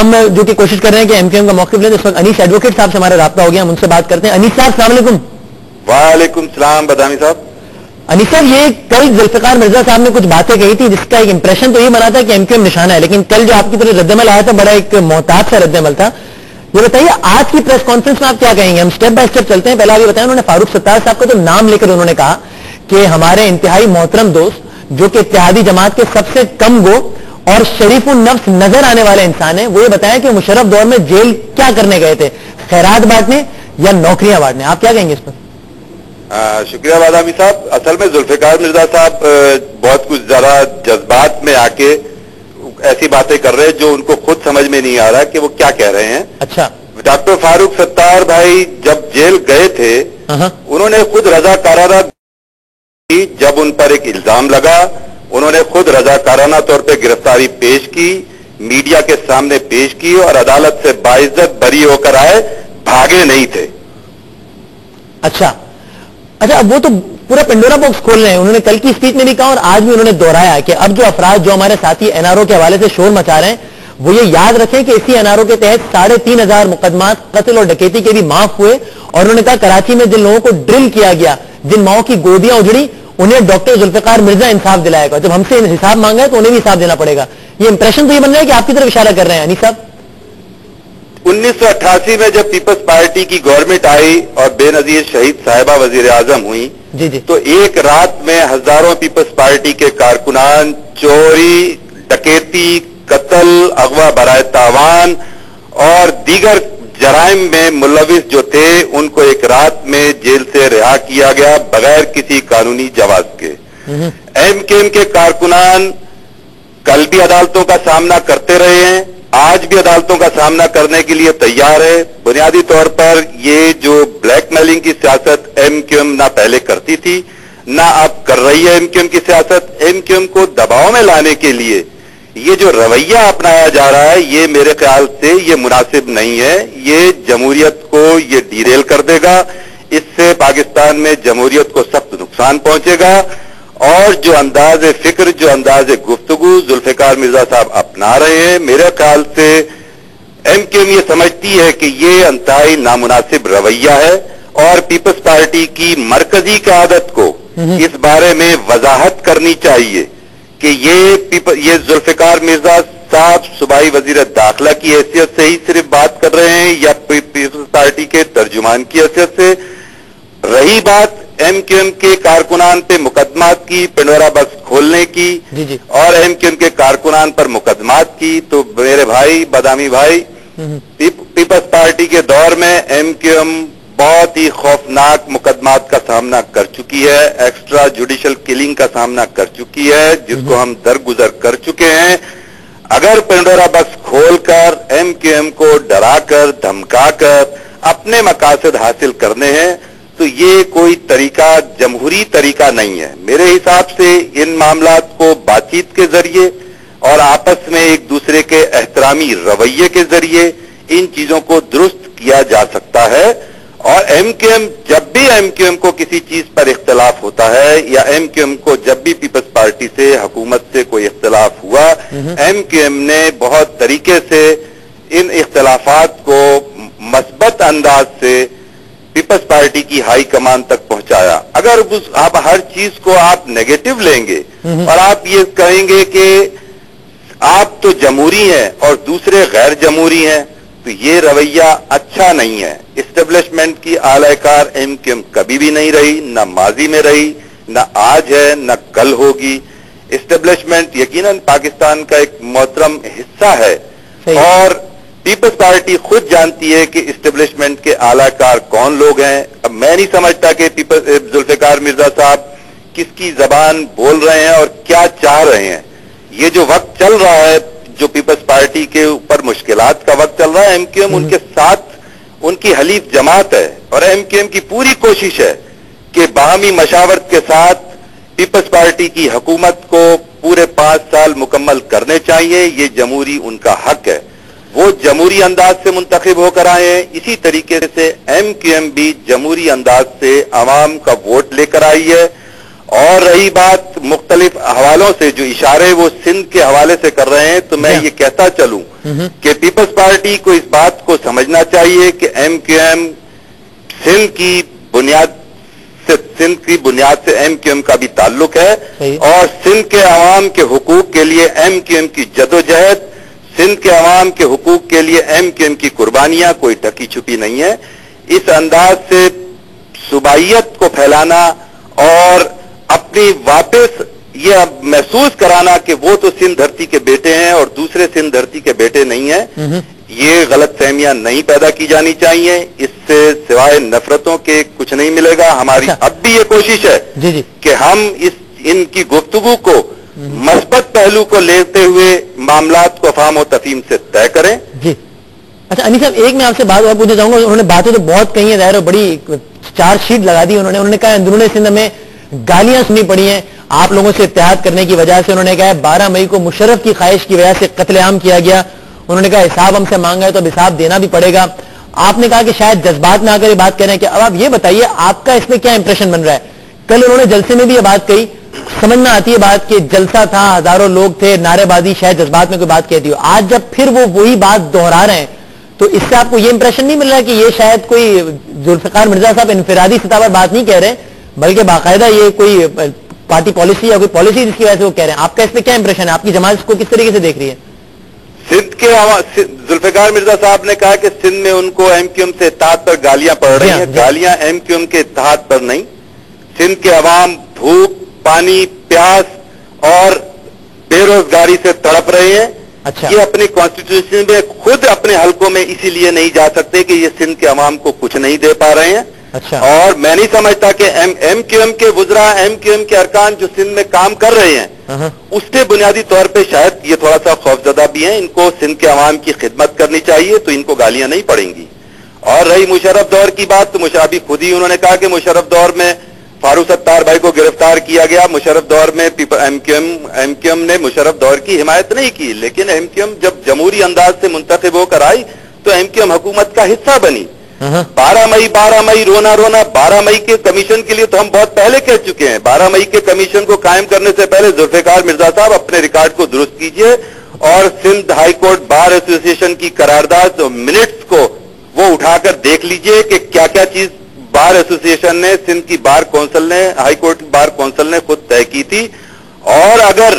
हम जो कि कोशिश कर रहे हैं कि एमक्यूएम का मौक़िफ़ लें, इस वक्त अनीस एडवोकेट साहब से हमारा राब्ता हो गया, हम उनसे बात करते हैं। अनीस साहब अस्सलाम वालेकुम। वालेकुम सलाम बदामी साहब। अनीस साहब, ये कल जुल्फ़िकार मिर्जा साहब ने कुछ बातें कही थी जिसका एक इंप्रेशन तो ये बना था कि एमक्यूएम निशाना है, लेकिन कल जो आपकी तरफ रद्दमल आया था बड़ा एक मोहतात सा रद्दमल था। ये बताइए आज की प्रेस कॉन्फ्रेंस में आप क्या कहेंगे? हम स्टेप बाय स्टेप चलते हैं। पहले ये बताएं, उन्होंने फारूक सत्तार साहब का तो नाम लेकर उन्होंने कहा कि हमारे इंतहाई मोहतरम दोस्त जो कि इत्तेहादी जमात के सबसे कम गो और शरीफुन नफ्स नजर आने वाले इंसान है, वो ये बताया कि मुशर्रफ दौर में जेल क्या करने गए थे, खैरात बांटने या नौकरियां बांटने? आप क्या कहेंगे इस पर? शुक्रिया बादामी साहब। असल में जुल्फ़िकार मिर्जा साहब बहुत कुछ जरा जज्बात में आके ऐसी बातें कर रहे हैं जो उनको खुद समझ में नहीं आ रहा कि वो क्या कह रहे हैं। अच्छा, डॉक्टर फारूक सत्तार भाई जब जेल गए थे उन्होंने खुद रजाकाराना की, जब उन पर एक इल्जाम लगा उन्होंने खुद रजाकाराना तौर पे गिरफ्तारी पेश की, मीडिया के सामने पेश की और अदालत से बाइज्जत बरी होकर आए, भागे नहीं थे। अच्छा, अब वो तो पूरा पेंडोरा बॉक्स खोल रहे हैं। उन्होंने कल की स्पीच में भी कहा और आज भी उन्होंने दोहराया कि अब जो अफराद जो हमारे साथी एनआरओ के हवाले से शोर मचा रहे हैं वो ये याद रखें कि इसी एनआरओ के तहत 3,500 मुकदमात कत्ल और डकैती के भी माफ हुए। और उन्होंने कहा कराची में जिन लोगों को ड्रिल किया गया, जिन माओं की गोदियां उजड़ी, उन्हें डॉक्टर जुल्फ़िकार मिर्जा इंसाफ दिलाएगा। जब हमसे हिसाब मांगा है तो उन्हें भी हिसाब देना पड़ेगा। ये इंप्रेशन तो ये बन रहा है कि आपकी तरफ इशारा कर रहे हैं अनीस साहब। 1988 में जब पीपल्स पार्टी की गवर्नमेंट आई और बेनजीर शहीद साहिबा वजीर आजम हुई जी जी, तो एक रात में हजारों पीपल्स पार्टी के कारकुनान चोरी, डकैती, कत्ल, अगवा बराए तावान और दीगर जराइम में मुलविस जो थे उनको एक रात में जेल से रिहा किया गया बगैर किसी कानूनी जवाब के। एमक्यूएम के कारकुनान कल भी अदालतों का सामना करते रहे हैं, आज भी अदालतों का सामना करने के लिए तैयार है। बुनियादी तौर पर ये जो ब्लैकमेलिंग की सियासत एमक्यूएम ना पहले करती थी ना अब कर रही है एमक्यूएम की सियासत, एमक्यूएम को दबाव में लाने के लिए ये जो रवैया अपनाया जा रहा है ये मेरे ख्याल से ये मुनासिब नहीं है। ये जमहूरियत को ये डीरेल कर देगा, इससे पाकिस्तान में जमहूरियत को सख्त नुकसान पहुंचेगा। और जो अंदाज फिक्र, जो अंदाज गुफ्तगू जुल्फ़िकार मिर्जा साहब अपना रहे हैं, मेरे ख्याल से एमक्यूएम ये समझती है कि ये इंतहाई नामुनासिब रवैया है और पीपल्स पार्टी की मरकजी क़यादत को इस बारे में वजाहत करनी चाहिए कि ये जुल्फ़िकार मिर्जा साहब सूबाई वजीर दाखिला की हैसियत से ही सिर्फ बात कर रहे हैं या पीपल्स पार्टी के तर्जुमान की हैसियत से। रही बात एमक्यूएम के कारकुनान पे मुकदमात की, पेंडोरा बॉक्स खोलने की और एमक्यूएम के कारकुनान पर मुकदमात की, तो मेरे भाई बदामी भाई पीपल्स पार्टी के दौर में एमक्यूएम बहुत ही खौफनाक मुकदमात का सामना कर चुकी है, एक्स्ट्रा जुडिशियल किलिंग का सामना कर चुकी है जिसको हम दरगुजर कर चुके हैं। अगर पेंडोरा बॉक्स खोलकर एमक्यूएम को डराकर धमकाकर अपने मकासद हासिल करने हैं तो ये कोई तरीका, जमहूरी तरीका नहीं है। मेरे हिसाब से इन मामलात को बातचीत के जरिए और आपस में एक दूसरे के एहतरामी रवैये के जरिए इन चीजों को दुरुस्त किया जा सकता है। और एमक्यूएम जब भी एमक्यूएम को किसी चीज पर इख्तलाफ होता है या एमक्यूएम को जब भी पीपल्स पार्टी से, हुकूमत से कोई इख्तलाफ हुआ, एमक्यूएम ने बहुत तरीके से इन इख्तलाफात को मस्बत अंदाज से पीपल्स पार्टी की हाई कमान तक पहुंचाया। अगर आप हर चीज को आप नेगेटिव लेंगे और आप ये कहेंगे कि आप तो जमहूरी हैं और दूसरे गैर जमहूरी हैं तो ये रवैया अच्छा नहीं है। इस्टेब्लिशमेंट की आलाकार एमक्यूएम कभी भी नहीं रही, न माजी में रही, न आज है, न कल होगी। इस्टेब्लिशमेंट यकीनन पाकिस्तान का एक मोहतरम हिस्सा है और पीपल्स पार्टी खुद जानती है कि इस्टेब्लिशमेंट के आलाकार कौन लोग हैं। अब मैं नहीं समझता कि जुल्फ़िकार मिर्जा साहब किसकी जबान बोल रहे हैं और क्या चाह रहे हैं। ये जो वक्त चल रहा है, जो पीपल्स पार्टी के ऊपर मुश्किलात का वक्त चल रहा है, एमक्यूएम उनके साथ उनकी हलीफ जमात है और एमक्यूएम की पूरी कोशिश है कि बाहमी मशावरत के साथ पीपल्स पार्टी की हुकूमत को पूरे 5 साल मुकम्मल करने चाहिए। ये जमहूरी उनका हक है, वो जमहूरी अंदाज से मुंतखब होकर आए हैं। इसी तरीके से एमक्यूएम भी जमहूरी अंदाज से अवाम का वोट लेकर आई है اور رہی بات مختلف حوالوں سے جو اشارے وہ سندھ کے حوالے سے کر رہے ہیں، تو میں یہ کہتا چلوں کہ پیپلز پارٹی کو اس بات کو سمجھنا چاہیے کہ ایم کیو ایم سندھ کی بنیاد سے ایم کیو ایم کا بھی تعلق ہے، اور سندھ کے عوام کے حقوق کے لیے ایم کیو ایم کی جدوجہد، سندھ کے عوام کے حقوق کے لیے ایم کیو ایم کی قربانیاں کوئی ڈھکی چھپی نہیں ہے۔ اس انداز سے صوبائیت کو پھیلانا اور اپنی واپس یہ محسوس کرانا کہ وہ تو سندھ دھرتی کے بیٹے ہیں اور دوسرے سندھ دھرتی کے بیٹے نہیں ہیں، یہ غلط فہمیاں نہیں پیدا کی جانی چاہیے۔ اس سے سوائے نفرتوں کے کچھ نہیں ملے گا۔ ہماری اب بھی یہ کوشش ہے کہ ہم ان کی گفتگو کو مثبت پہلو کو لیتے ہوئے معاملات کو افہام و تفہیم سے طے کریں۔ جی اچھا انی صاحب، ایک میں آپ سے بات اور پوچھنا چاہوں گا، انہوں نے باتیں تو بہت کہی ہیں، ظاہر بڑی چارج شیٹ لگا دی انہوں نے کہا اندرون سندھ میں گالیاں سنی پڑی ہیں آپ لوگوں سے اتحاد کرنے کی وجہ سے، انہوں نے کہا 12 مئی کو مشرف کی خواہش کی وجہ سے قتل عام کیا گیا، انہوں نے کہا حساب ہم سے مانگا ہے تو اب حساب دینا بھی پڑے گا۔ آپ نے کہا کہ شاید جذبات میں آ کر یہ بات کہہ رہے ہیں، کہ اب آپ یہ بتائیے آپ کا اس میں کیا امپریشن بن رہا ہے؟ کل انہوں نے جلسے میں بھی یہ بات کہی، سمجھ میں آتی ہے بات کہ جلسہ تھا، ہزاروں لوگ تھے، نعرے بازی، شاید جذبات میں کوئی بات کہتی ہو، آج جب پھر وہ وہی بات دہرا رہے ہیں تو اس سے آپ کو یہ امپریشن نہیں مل رہا کہ یہ شاید کوئی ذوالفقار مرزا صاحب انفرادی سطح پر بات نہیں کہہ رہے بلکہ باقاعدہ یہ کوئی پارٹی پالیسی یا کوئی پالیسی جس کی وجہ سے وہ کہہ رہے ہیں؟ آپ کا اس پہ کیا امپریشن ہے؟ آپ کی جماعت اس کو کس طریقے سے دیکھ رہی ہے؟ سندھ کے ذوالفقار مرزا صاحب نے کہا کہ سندھ میں ان کو ایم کیو ایم سے اتحاد پر گالیاں پڑ رہی ہیں، گالیاں ایم کیو ایم کے اتحاد پر نہیں، سندھ کے عوام بھوک، پانی، پیاس اور بے روزگاری سے تڑپ رہے ہیں۔ یہ اپنی کانسٹیٹیوشن میں خود اپنے حلقوں میں اسی لیے نہیں جا سکتے کہ یہ سندھ کے عوام کو کچھ نہیں دے پا رہے ہیں، اور میں نہیں سمجھتا کہ ایم کیو ایم کے وزراء، ایم کیو ایم کے ارکان جو سندھ میں کام کر رہے ہیں اس سے بنیادی طور پہ شاید یہ تھوڑا سا خوفزدہ بھی ہیں۔ ان کو سندھ کے عوام کی خدمت کرنی چاہیے تو ان کو گالیاں نہیں پڑیں گی۔ اور رہی مشرف دور کی بات، تو مشابہ خود ہی انہوں نے کہا کہ مشرف دور میں فاروق ستار بھائی کو گرفتار کیا گیا، مشرف دور میں ایم کیو ایم نے مشرف دور کی حمایت نہیں کی، لیکن ایم کیو ایم جب جمہوری انداز سے منتخب ہو کر آئی تو ایم کیو ایم حکومت کا حصہ بنی۔ 12 مئی رونا 12 مئی کے کمیشن کے لیے تو ہم بہت پہلے کہہ چکے ہیں۔ 12 مئی کے کمیشن کو قائم کرنے سے پہلے ذوالفقار مرزا صاحب اپنے ریکارڈ کو درست کیجئے اور سندھ ہائی کورٹ بار ایسوسی ایشن کی قرارداد منٹس کو وہ اٹھا کر دیکھ لیجئے کہ کیا کیا چیز بار ایسوسی ایشن نے، سندھ کی بار کونسل نے، ہائی کورٹ کی بار کونسل نے خود طے کی تھی۔ اور اگر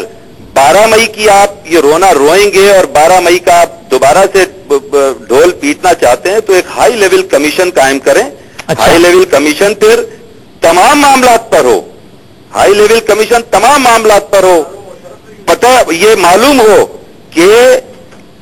12 مئی کی آپ یہ رونا روئیں گے اور 12 مئی کا آپ دوبارہ سے ڈھول پیٹنا چاہتے ہیں تو ایک ہائی لیول کمیشن قائم کریں۔ ہائی لیول کمیشن پھر تمام معاملات پر ہو، ہائی لیول کمیشن تمام معاملات پر ہو، پتہ یہ معلوم ہو کہ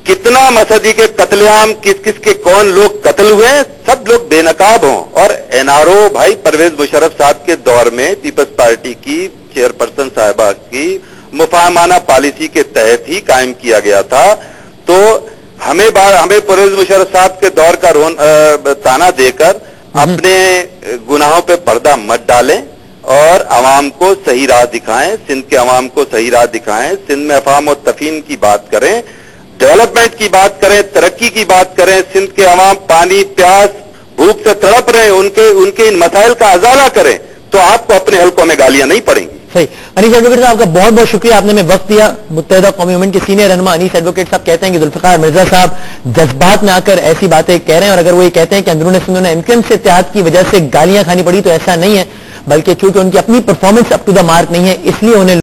کتنا مسجد کے قتل عام، کس کس کے کون لوگ قتل ہوئے ہیں، سب لوگ بے نقاب ہوں۔ اور این آر او بھائی پرویز مشرف صاحب کے دور میں پیپلز پارٹی کی چیئرپرسن صاحبہ کی مفاہمانہ پالیسی کے تحت ہی قائم کیا گیا تھا۔ تو ہمیں پرویز مشرف صاحب کے دور کا تانا دے کر اپنے گناہوں پہ پردہ مت ڈالیں اور عوام کو صحیح راہ دکھائیں، سندھ کے عوام کو صحیح راہ دکھائیں، سندھ میں افہام و تفہیم کی بات کریں، ڈیولپمنٹ کی بات کریں، ترقی کی بات کریں۔ سندھ کے عوام پانی، پیاس، بھوک سے تڑپ رہے ہیں، ان کے ان مسائل کا ازالہ کریں تو آپ کو اپنے حلقوں میں گالیاں نہیں پڑیں گی۔ صحیح۔ انیس ایڈوکیٹ صاحب کا بہت بہت شکریہ، آپ نے ہمیں وقت دیا۔ متحدہ قومی موومنٹ کے سینئر رہنما انیس ایڈوکیٹ صاحب کہتے ہیں کہ ذوالفقار مرزا صاحب جذبات میں آ کر ایسی باتیں کہہ رہے ہیں، اور اگر وہ یہ کہتے ہیں کہ اندرون سندھ نے ایم کیو ایم سے اتحاد کی وجہ سے گالیاں کھانی پڑی تو ایسا نہیں ہے، بلکہ چونکہ ان کی اپنی performance up to the mark نہیں ہے اس لیے انہیں